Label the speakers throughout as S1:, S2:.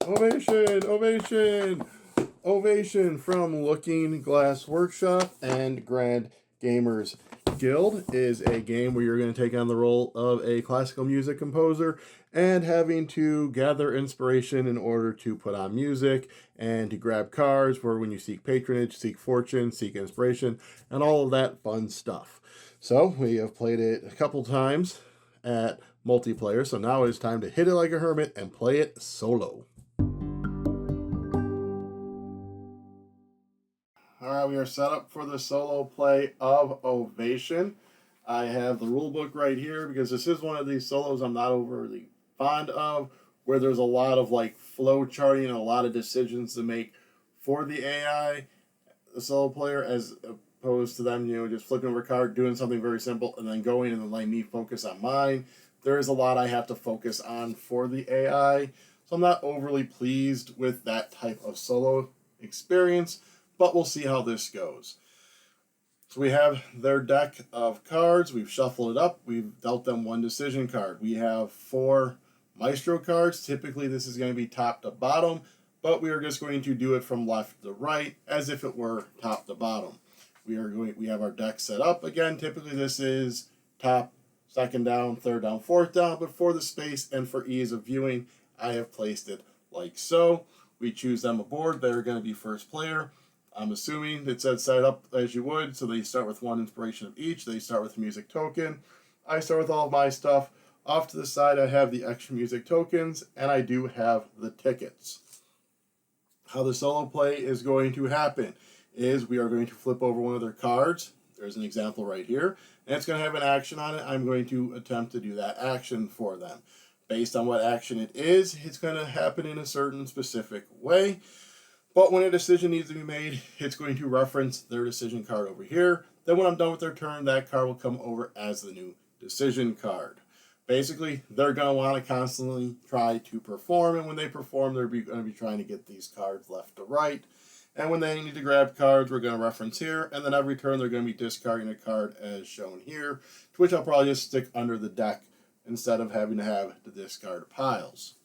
S1: Ovation! Ovation! Ovation from Looking Glass Workshop and Grand Gamers Guild is a game where you're going to take on the role of a classical music composer and having to gather inspiration in order to put on music and to grab cards where when you seek patronage, seek fortune, seek inspiration, and all of that fun stuff. So we have played it a couple times at multiplayer, so now it's time to hit it like a hermit and play it solo. All right, we are set up for the solo play of Ovation. I have the rule book right here because this is one of these solos I'm not overly fond of, where there's a lot of like flow charting and a lot of decisions to make for the AI, the solo player, as opposed to them, just flipping over a card, doing something very simple, and then going and then letting me focus on mine. There is a lot I have to focus on for the AI, so I'm not overly pleased with that type of solo experience. But we'll see how this goes. So we have their deck of cards. We've shuffled it up. We've dealt them one decision card. We have 4 Maestro cards. Typically this is going to be top to bottom, but we are just going to do it from left to right as if it were top to bottom. We have our deck set up. Again, typically this is top, second down, third down, fourth down, but for the space and for ease of viewing, I have placed it like so. We choose them a board. They're going to be first player. I'm assuming it said set up as you would, so they start with 1 inspiration of each. They start with a music token. I start with all of my stuff. Off to the side, I have the extra music tokens, and I do have the tickets. How the solo play is going to happen is we are going to flip over one of their cards. There's an example right here, and it's going to have an action on it. I'm going to attempt to do that action for them. Based on what action it is, it's going to happen in a certain specific way. But when a decision needs to be made, it's going to reference their decision card over here. Then when I'm done with their turn, that card will come over as the new decision card. Basically, they're going to want to constantly try to perform, and when they perform, they're going to be trying to get these cards left to right. And when they need to grab cards, we're going to reference here, and then every turn they're going to be discarding a card as shown here, to which I'll probably just stick under the deck instead of having to have the discard piles.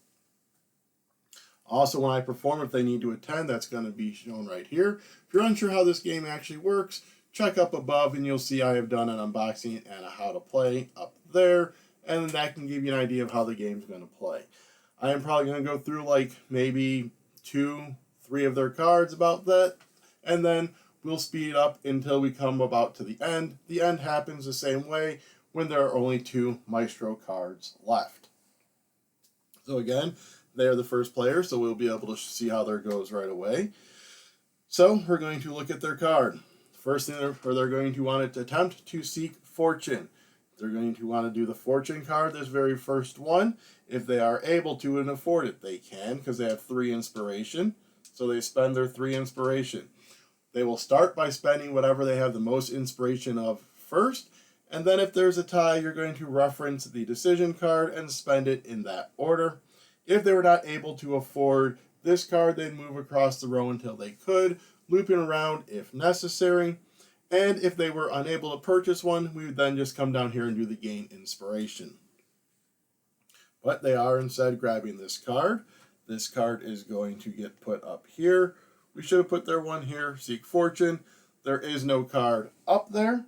S1: Also, when I perform, if they need to attend, that's going to be shown right here. If you're unsure how this game actually works, check up above and you'll see I have done an unboxing and a how to play up there, and that can give you an idea of how the game's going to play. I am probably going to go through like maybe 2, 3 of their cards about that, and then we'll speed it up until we come about to the end. The end happens the same way when there are only 2 Maestro cards left. So again, they are the first player, so we'll be able to see how their goes right away. So we're going to look at their card. First thing they're going to want to attempt to seek fortune. They're going to want to do the fortune card, this very first one. If they are able to and afford it, they can because they have 3 inspiration. So they spend their 3 inspiration. They will start by spending whatever they have the most inspiration of first. And then if there's a tie, you're going to reference the decision card and spend it in that order. If they were not able to afford this card, they'd move across the row until they could, looping around if necessary. And if they were unable to purchase one, we would then just come down here and do the gain inspiration. But they are instead grabbing this card. This card is going to get put up here. We should have put their one here, seek fortune. There is no card up there.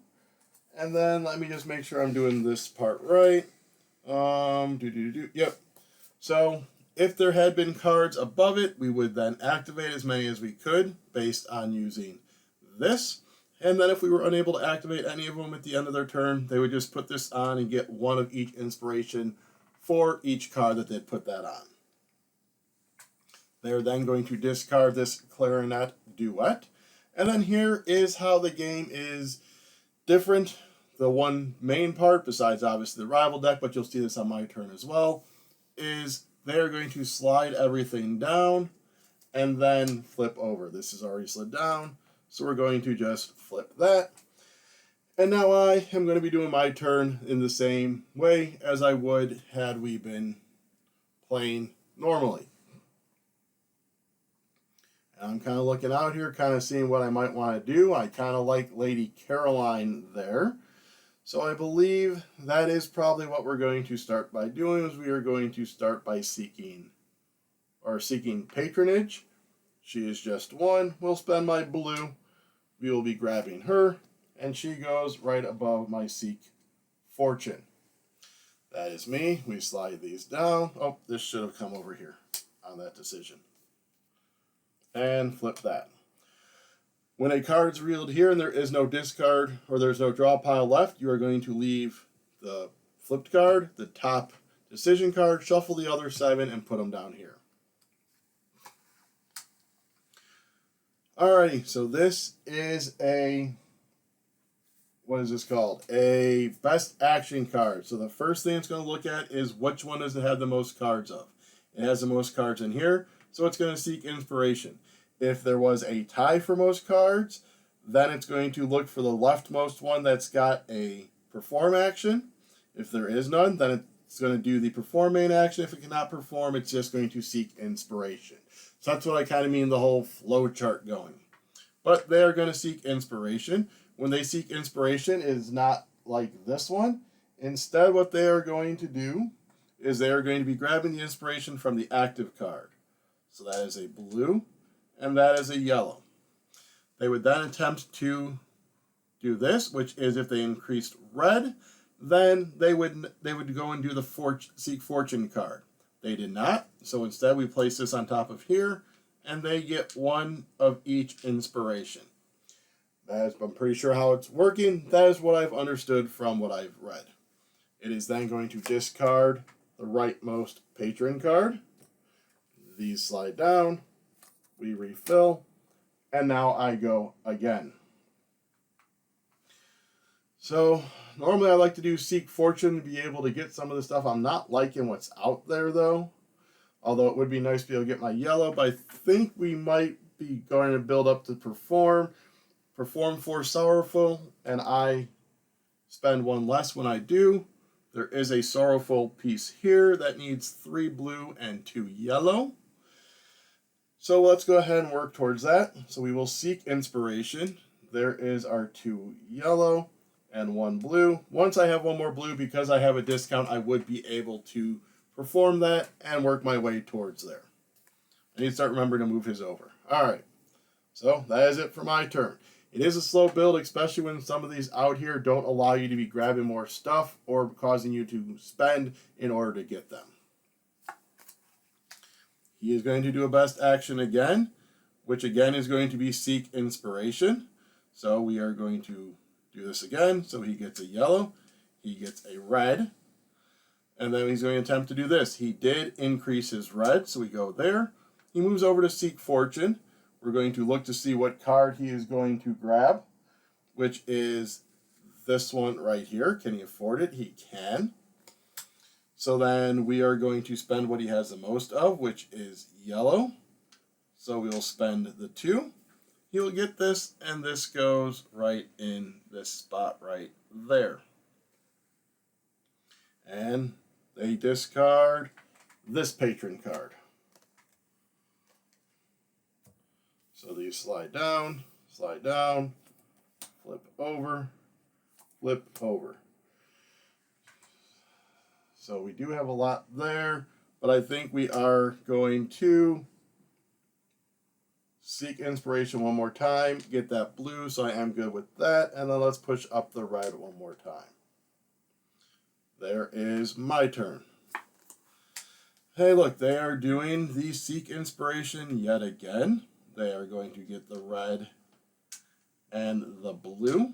S1: And then let me just make sure I'm doing this part right. Yep. So if there had been cards above it, we would then activate as many as we could based on using this. And then if we were unable to activate any of them at the end of their turn, they would just put this on and get 1 of each inspiration for each card that they'd put that on. They're then going to discard this clarinet duet. And then here is how the game is different. The one main part, besides obviously the rival deck, but you'll see this on my turn as well, is they're going to slide everything down and then flip over. This is already slid down, so we're going to just flip that. And now I am going to be doing my turn in the same way as I would had we been playing normally. And I'm kind of looking out here, kind of seeing what I might want to do. I kind of like Lady Caroline there. So I believe that is probably what we're going to start by doing, is we are going to start by seeking or seeking patronage. She is just one. We'll spend my blue. We will be grabbing her, and she goes right above my seek fortune. That is me. We slide these down. Oh, this should have come over here on that decision. And flip that. When a card's revealed here and there is no discard or there's no draw pile left, you are going to leave the flipped card, the top decision card, shuffle the other 7, and put them down here. Alrighty, so this is a, what is this called? A best action card. So the first thing it's going to look at is which one does it have the most cards of. It has the most cards in here, so it's going to seek inspiration. If there was a tie for most cards, then it's going to look for the leftmost one that's got a perform action. If there is none, then it's going to do the perform main action. If it cannot perform, it's just going to seek inspiration. So that's what I kind of mean the whole flow chart going. But they are going to seek inspiration. When they seek inspiration, it is not like this one. Instead, what they are going to do is they are going to be grabbing the inspiration from the active card. So that is a blue, and that is a yellow. They would then attempt to do this, which is if they increased red, then they would go and do the seek fortune card. They did not, so instead we place this on top of here, and they get one of each inspiration. I'm pretty sure how it's working. That is what I've understood from what I've read. It is then going to discard the rightmost patron card. These slide down. We refill. And now I go again. So normally I like to do Seek Fortune to be able to get some of the stuff. I'm not liking what's out there though. Although it would be nice to be able to get my yellow. But I think we might be going to build up to Perform. Perform 4 Sorrowful. And I spend 1 less when I do. There is a Sorrowful piece here that needs 3 blue and 2 yellow. So let's go ahead and work towards that. So we will seek inspiration. There is our 2 yellow and 1 blue. Once I have 1 more blue, because I have a discount, I would be able to perform that and work my way towards there. I need to start remembering to move his over. All right. So that is it for my turn. It is a slow build, especially when some of these out here don't allow you to be grabbing more stuff or causing you to spend in order to get them. He is going to do a best action again, which again is going to be Seek Inspiration. So we are going to do this again. So he gets a yellow, he gets a red, and then he's going to attempt to do this. He did increase his red, so we go there. He moves over to Seek Fortune. We're going to look to see what card he is going to grab, which is this one right here. Can he afford it? He can. So then we are going to spend what he has the most of, which is yellow. So we will spend the 2. He will get this, and this goes right in this spot right there. And they discard this patron card. So these slide down, flip over, flip over. So we do have a lot there, but I think we are going to Seek Inspiration 1 more time, get that blue, so I am good with that, and then let's push up the red 1 more time. There is my turn. Hey, look, they are doing the Seek Inspiration yet again. They are going to get the red and the blue.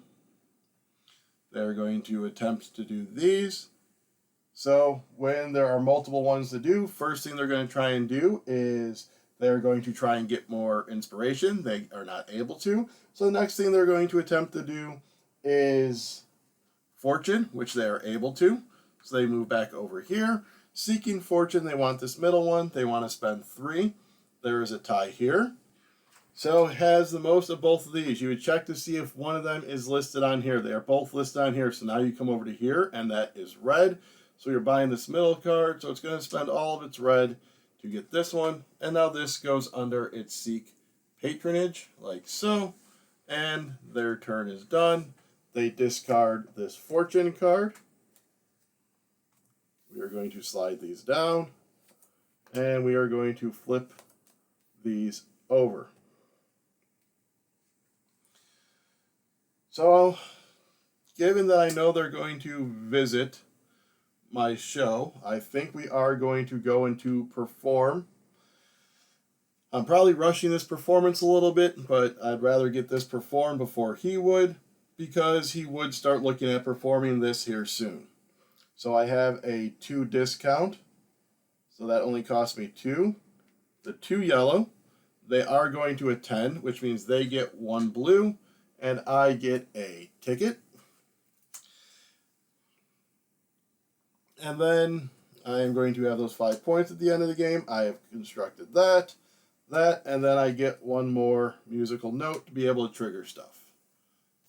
S1: They're going to attempt to do these. So when there are multiple ones to do, first thing they're going to try and do is they're going to try and get more inspiration. They are not able to. So the next thing they're going to attempt to do is Fortune, which they are able to. So they move back over here. Seeking Fortune, they want this middle one. They want to spend 3. There is a tie here. So it has the most of both of these. You would check to see if one of them is listed on here. They are both listed on here. So now you come over to here, and that is red. So you're buying this middle card. So it's going to spend all of its red to get this one. And now this goes under its Seek Patronage, like so. And their turn is done. They discard this Fortune card. We are going to slide these down. And we are going to flip these over. So, given that I know they're going to visit my show, I think we are going to go into perform. I'm probably rushing this performance a little bit, but I'd rather get this performed before he would, because he would start looking at performing this here soon. So I have a 2 discount, so that only cost me 2. The 2 yellow, they are going to attend, which means they get 1 blue, and I get a ticket. And then I am going to have those 5 points at the end of the game. I have constructed that, and then I get 1 more musical note to be able to trigger stuff.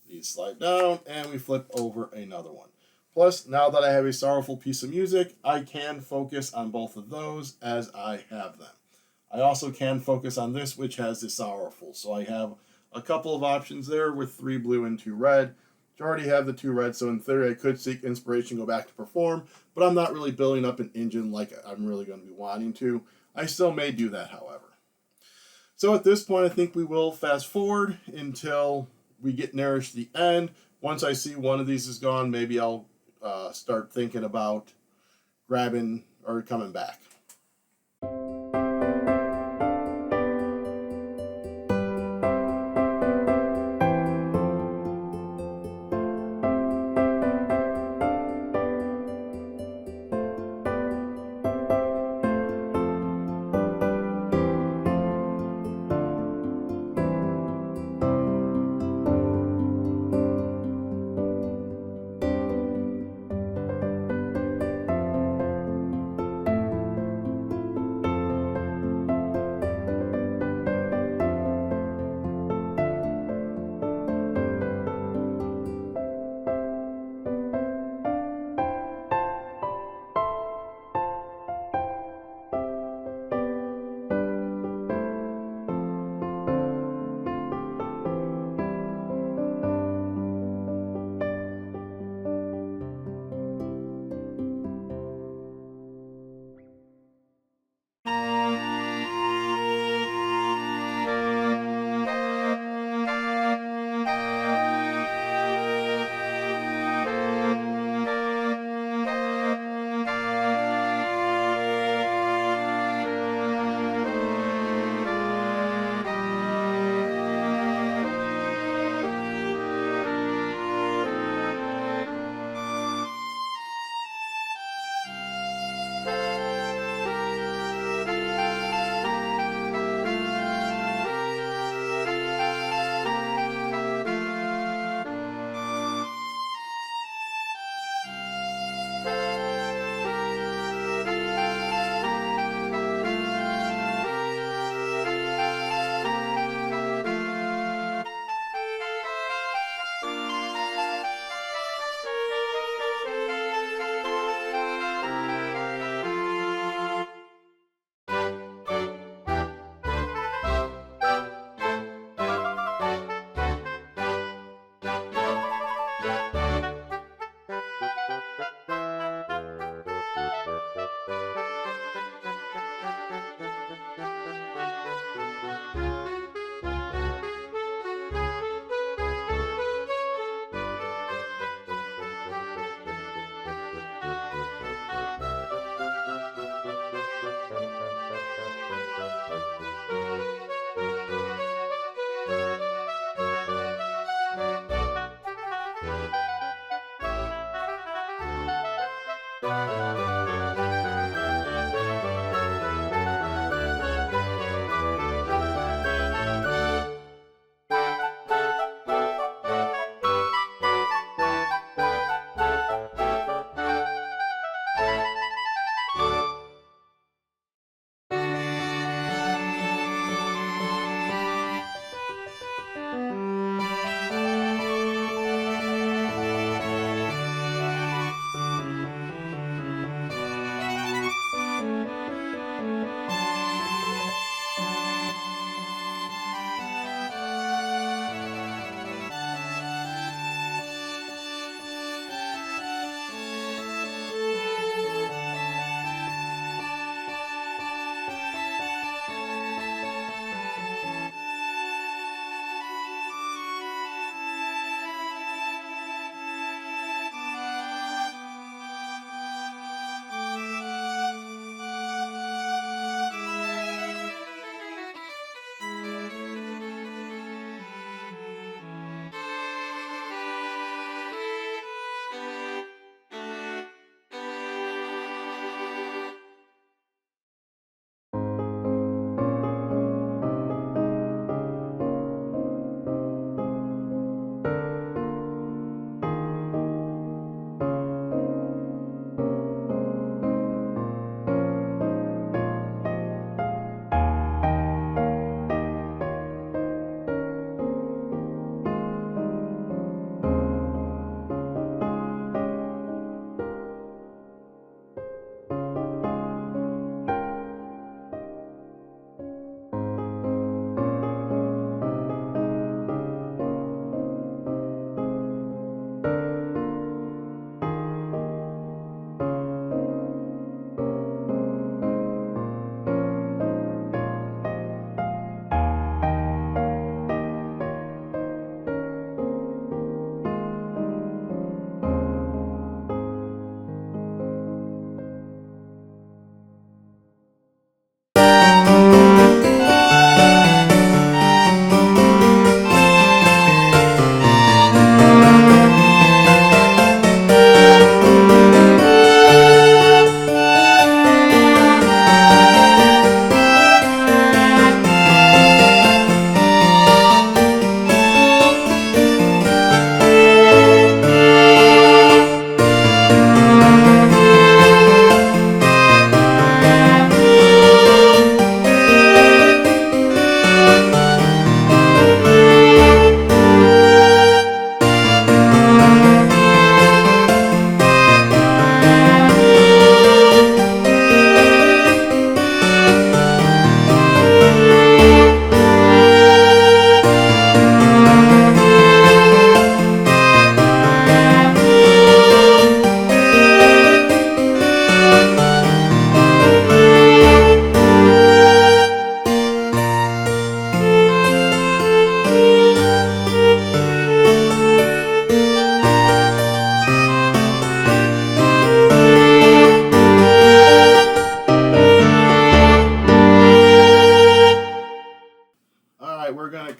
S1: These slide down, and we flip over another one. Plus, now that I have a sorrowful piece of music, I can focus on both of those as I have them. I also can focus on this, which has the sorrowful. So I have a couple of options there with 3 blue and 2 red. I already have the 2 red, so in theory I could seek inspiration, go back to perform, but I'm not really building up an engine like I'm really going to be wanting to. I still may do that, however. So at this point, I think we will fast forward until we get nearest the end. Once I see one of these is gone, maybe I'll start thinking about grabbing or coming back.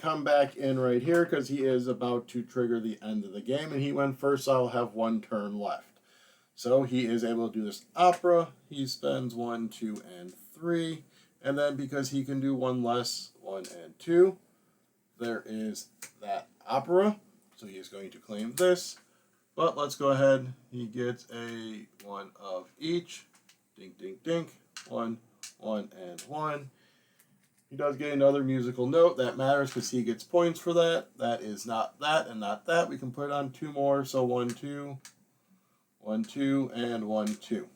S1: come back in right here because he is about to trigger the end of the game, and he went first, so I'll have 1 turn left. So he is able to do this opera. He spends 1, 2, and 3. And then because he can do 1 less, 1 and 2, there is that opera. So he is going to claim this. But let's go ahead. He gets a 1 of each. Dink, dink, dink. 1, 1, and 1. He does get another musical note. That matters because he gets points for that. That is not that and not that. We can put on 2 more. So 1, 2. 1, 2, and 1, 2.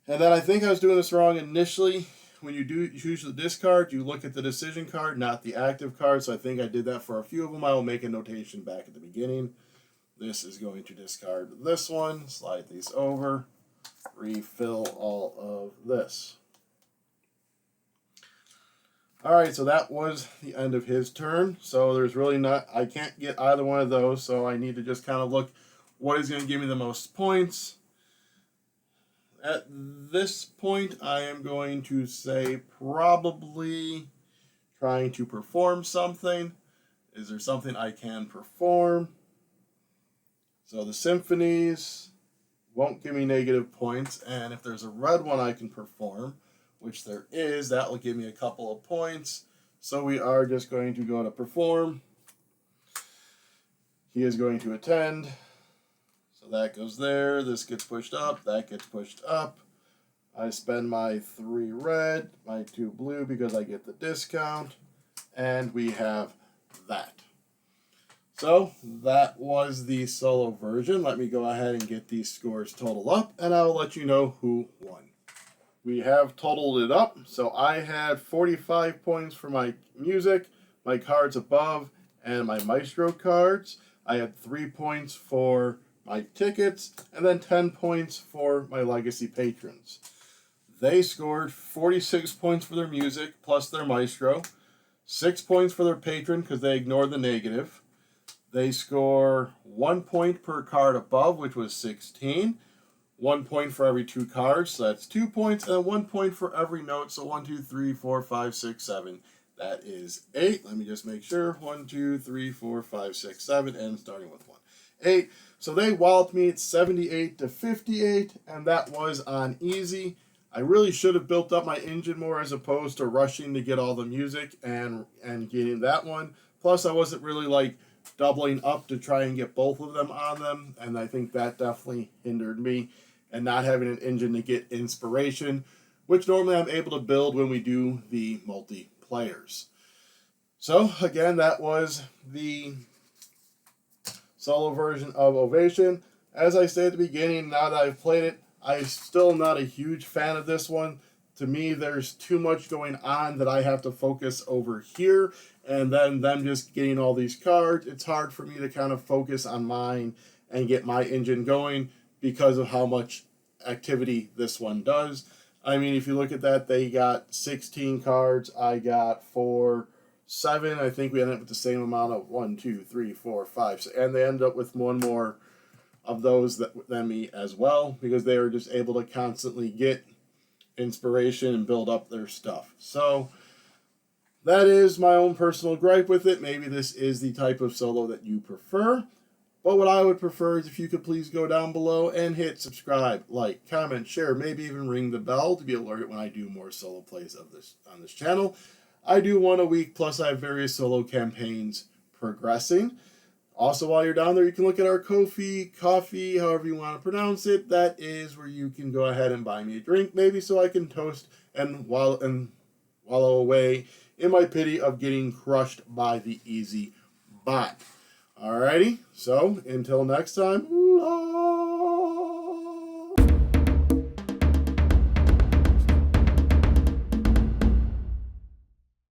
S1: And then I think I was doing this wrong initially. When you choose the discard, you look at the decision card, not the active card. So I think I did that for a few of them. I will make a notation back at the beginning. This is going to discard this one, slide these over, refill all of this. Alright, so that was the end of his turn. So there's really not, I can't get either one of those, so I need to just kind of look what is going to give me the most points. At this point, I am going to say probably trying to perform something. Is there something I can perform? So the symphonies won't give me negative points, and if there's a red one I can perform, which there is, that will give me a couple of points. So we are just going to go to perform. He is going to attend. So that goes there. This gets pushed up. That gets pushed up. I spend my 3 red, my 2 blue because I get the discount. And we have that. So that was the solo version. Let me go ahead and get these scores totaled up, and I will let you know who won. We have totaled it up. So I had 45 points for my music, my cards above, and my maestro cards. I had 3 points for my tickets, and then 10 points for my legacy patrons. They scored 46 points for their music plus their maestro, 6 points for their patron because they ignored the negative. They score 1 point per card above, which was 16. 1 point for every 2 cards, so that's 2 points, and 1 point for every note, so 1, 2, 3, 4, 5, 6, 7. That is 8. Let me just make sure. 1, 2, 3, 4, 5, 6, 7, and starting with 1. 8. So they walloped me at 78 to 58, and that was on easy. I really should have built up my engine more as opposed to rushing to get all the music and getting that one. Plus, I wasn't really like doubling up to try and get both of them on them, and I think that definitely hindered me. And not having an engine to get inspiration, which normally I'm able to build when we do the multiplayers. So, again, that was the solo version of Ovation. As I said at the beginning, now that I've played it, I'm still not a huge fan of this one. To me, there's too much going on that I have to focus over here, and then them just getting all these cards. It's hard for me to kind of focus on mine and get my engine going because of how much activity this one does. I mean, if you look at that, they got 16 cards. I got 4, 7. I think we ended up with the same amount of 1, 2, 3, 4, 5. So, and they end up with 1 more of those than me as well, because they were just able to constantly get inspiration and build up their stuff. So that is my own personal gripe with it. Maybe this is the type of solo that you prefer. But what I would prefer is if you could please go down below and hit subscribe, like, comment, share, maybe even ring the bell to be alerted when I do more solo plays of this on this channel. I do 1 a week, plus I have various solo campaigns progressing. Also, while you're down there, you can look at our Ko-fi, coffee, however you want to pronounce it. That is where you can go ahead and buy me a drink, maybe so I can toast and wallow away in my pity of getting crushed by the easy bot. Alrighty, so until next time,